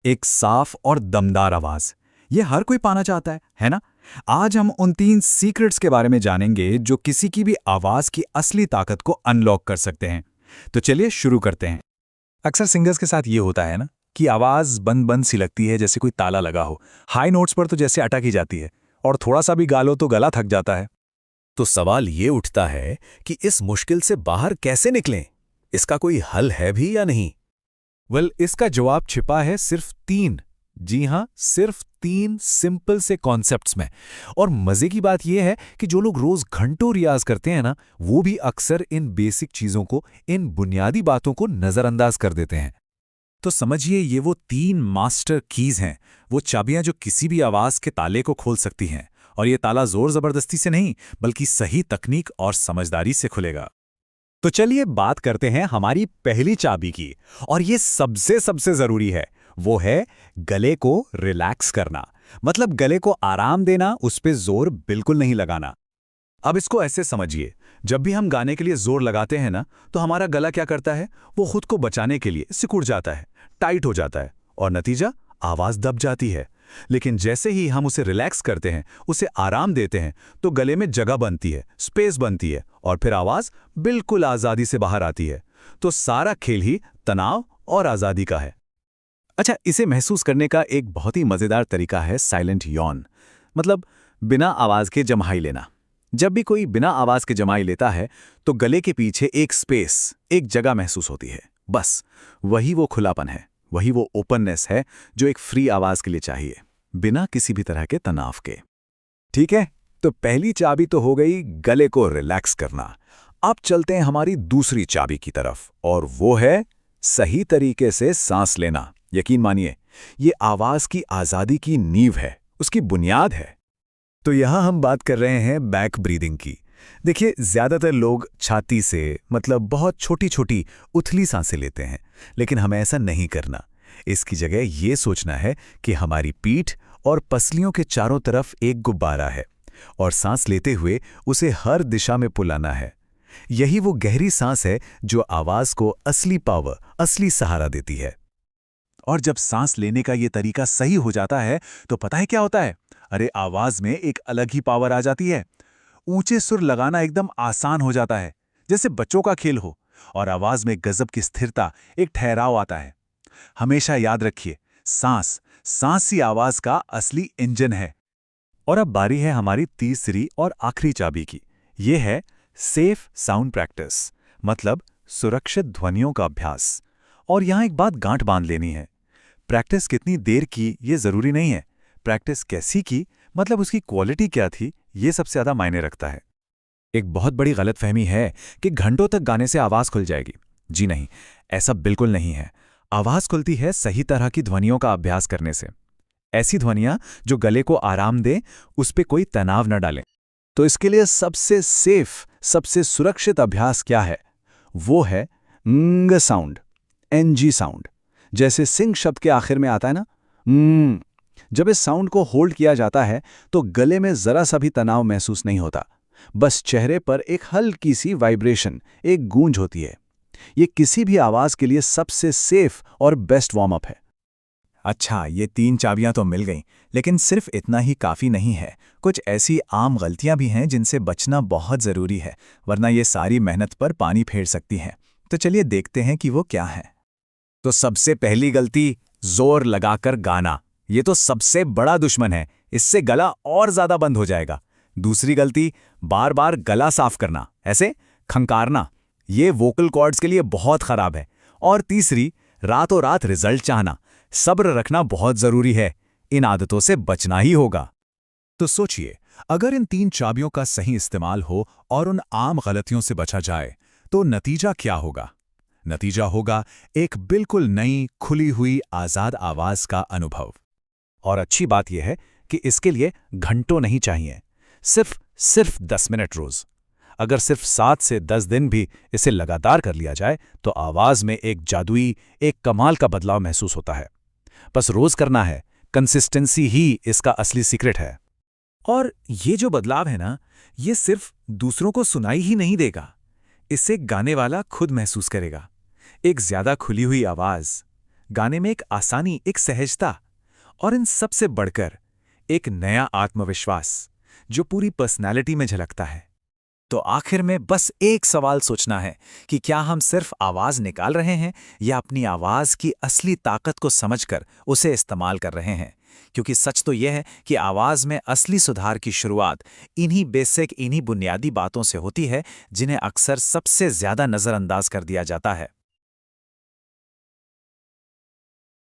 एक साफ और दमदार आवाज। ये हर कोई पाना चाहता है ना? आज हम उन 3 सीक्रेट्स के बारे में जानेंगे जो किसी की भी आवाज की असली ताकत को अनलॉक कर सकते हैं। तो चलिए शुरू करते हैं। अक्सर सिंगर्स के साथ ये होता है ना कि आवाज बंद बंद सी लगती है, जैसे कोई ताला लगा हो। हाई नोट्स पर तो जैसे अटक ही जाती है, और थोड़ा सा भी गा लो तो गला थक जाता है। तो सवाल ये उठता है कि इस मुश्किल से बाहर कैसे निकलें? इसका कोई हल है भी या नहीं? इसका जवाब छिपा है सिर्फ 3, जी हाँ, सिर्फ 3 सिंपल से कॉन्सेप्ट्स में। और मजे की बात यह है कि जो लोग रोज घंटों रियाज करते हैं ना, वो भी अक्सर इन बेसिक चीजों को, इन बुनियादी बातों को नजरअंदाज कर देते हैं। तो समझिए, ये वो 3 मास्टर कीज हैं, वो चाबियां जो किसी भी आवाज के ताले को खोल सकती हैं। और ये ताला जोर जबरदस्ती से नहीं, बल्कि सही तकनीक और समझदारी से खुलेगा। तो चलिए बात करते हैं हमारी पहली चाबी की, और ये सबसे सबसे जरूरी है। वो है गले को रिलैक्स करना, मतलब गले को आराम देना, उस पे जोर बिल्कुल नहीं लगाना। अब इसको ऐसे समझिए, जब भी हम गाने के लिए जोर लगाते हैं ना, तो हमारा गला क्या करता है? वो खुद को बचाने के लिए सिकुड़ जाता है, टाइट हो जाता है, और नतीजा आवाज दब जाती है। लेकिन जैसे ही हम उसे रिलैक्स करते हैं, उसे आराम देते हैं, तो गले में जगह बनती है, स्पेस बनती है, और फिर आवाज बिल्कुल आजादी से बाहर आती है। तो सारा खेल ही तनाव और आजादी का है। अच्छा, इसे महसूस करने का एक बहुत ही मजेदार तरीका है साइलेंट यॉन, मतलब बिना आवाज के जम्हाई लेना। जब भी कोई बिना आवाज के जमाई लेता है, तो गले के पीछे एक स्पेस, एक जगह महसूस होती है। बस वही वो खुलापन है, वही वो ओपननेस है जो एक फ्री आवाज के लिए चाहिए, बिना किसी भी तरह के तनाव के। ठीक है, तो पहली चाबी तो हो गई गले को रिलैक्स करना। अब चलते हैं हमारी दूसरी चाबी की तरफ, और वो है सही तरीके से सांस लेना। यकीन मानिए, ये आवाज की आजादी की नींव है, उसकी बुनियाद है। तो यहां हम बात कर रहे हैं बैक ब्रीदिंग की। देखिए, ज्यादातर लोग छाती से, मतलब बहुत छोटी छोटी उथली सांसें लेते हैं, लेकिन हमें ऐसा नहीं करना। इसकी जगह ये सोचना है कि हमारी पीठ और पसलियों के चारों तरफ एक गुब्बारा है, और सांस लेते हुए उसे हर दिशा में फुलाना है। यही वो गहरी सांस है जो आवाज को असली पावर, असली सहारा देती है। और जब सांस लेने का ये तरीका सही हो जाता है, तो पता है क्या होता है? अरे, आवाज में एक अलग ही पावर आ जाती है। ऊंचे सुर लगाना एकदम आसान हो जाता है, जैसे बच्चों का खेल हो, और आवाज में गजब की स्थिरता, एक ठहराव आता है। हमेशा याद रखिए, सांस ही आवाज का असली इंजन है। और अब बारी है हमारी तीसरी और आखिरी चाबी की। ये है सेफ साउंड प्रैक्टिस, मतलब सुरक्षित ध्वनियों का अभ्यास। और यहां एक बात गांठ बांध लेनी है, प्रैक्टिस कितनी देर की ये जरूरी नहीं है, प्रैक्टिस कैसी की, मतलब उसकी क्वालिटी क्या थी, ये सबसे ज्यादा मायने रखता है। एक बहुत बड़ी गलतफहमी है कि घंटों तक गाने से आवाज खुल जाएगी। जी नहीं, ऐसा बिल्कुल नहीं है। आवाज खुलती है सही तरह की ध्वनियों का अभ्यास करने से। ऐसी ध्वनियां जो गले को आराम दें, उस पे कोई तनाव न डालें। तो इसके लिए सबसे सेफ, सबसे सुरक्षित अभ्यास क्या है? वो है ng साउंड, NG साउंड। जैसे सिंह शब्द के आखिर में आता है ना, जब इस साउंड को होल्ड किया जाता है, तो गले में जरा सा भी तनाव महसूस नहीं होता। बस चेहरे पर एक हल्की सी वाइब्रेशन, एक गूंज होती है। ये किसी भी आवाज के लिए सबसे सेफ और बेस्ट वार्म अप है। अच्छा, ये 3 चाबियां तो मिल गईं, लेकिन सिर्फ इतना ही काफी नहीं है। कुछ ऐसी आम गलतियां भी हैं जिनसे बचना बहुत जरूरी है, वरना ये सारी मेहनत पर पानी फेर सकती हैं। तो चलिए देखते हैं कि वो क्या है। तो सबसे पहली गलती, जोर लगाकर गाना। ये तो सबसे बड़ा दुश्मन है, इससे गला और ज्यादा बंद हो जाएगा। दूसरी गलती, बार बार गला साफ करना, ऐसे खंकारना। ये वोकल कॉर्ड्स के लिए बहुत खराब है। और तीसरी, रातों रात रिजल्ट चाहना। सब्र रखना बहुत जरूरी है, इन आदतों से बचना ही होगा। तो सोचिए, अगर इन 3 चाबियों का सही इस्तेमाल हो और उन आम गलतियों से बचा जाए, तो नतीजा क्या होगा? नतीजा होगा एक बिल्कुल नई, खुली हुई, आजाद आवाज का अनुभव। और अच्छी बात यह है कि इसके लिए घंटों नहीं चाहिए, सिर्फ 10 मिनट रोज। अगर सिर्फ 7 से 10 दिन भी इसे लगातार कर लिया जाए, तो आवाज में एक जादुई, एक कमाल का बदलाव महसूस होता है। बस रोज करना है, कंसिस्टेंसी ही इसका असली सीक्रेट है। और ये जो बदलाव है ना, ये सिर्फ दूसरों को सुनाई ही नहीं देगा, इसे गाने वाला खुद महसूस करेगा। एक ज्यादा खुली हुई आवाज, गाने में एक आसानी, एक सहजता और इन सबसे बढ़कर एक नया आत्मविश्वास जो पूरी पर्सनैलिटी में झलकता है। तो आखिर में बस एक सवाल सोचना है कि क्या हम सिर्फ आवाज निकाल रहे हैं या अपनी आवाज की असली ताकत को समझकर उसे इस्तेमाल कर रहे हैं। क्योंकि सच तो यह है कि आवाज में असली सुधार की शुरुआत इन्हीं बुनियादी बातों से होती है जिन्हें अक्सर सबसे ज्यादा नजरअंदाज कर दिया जाता है।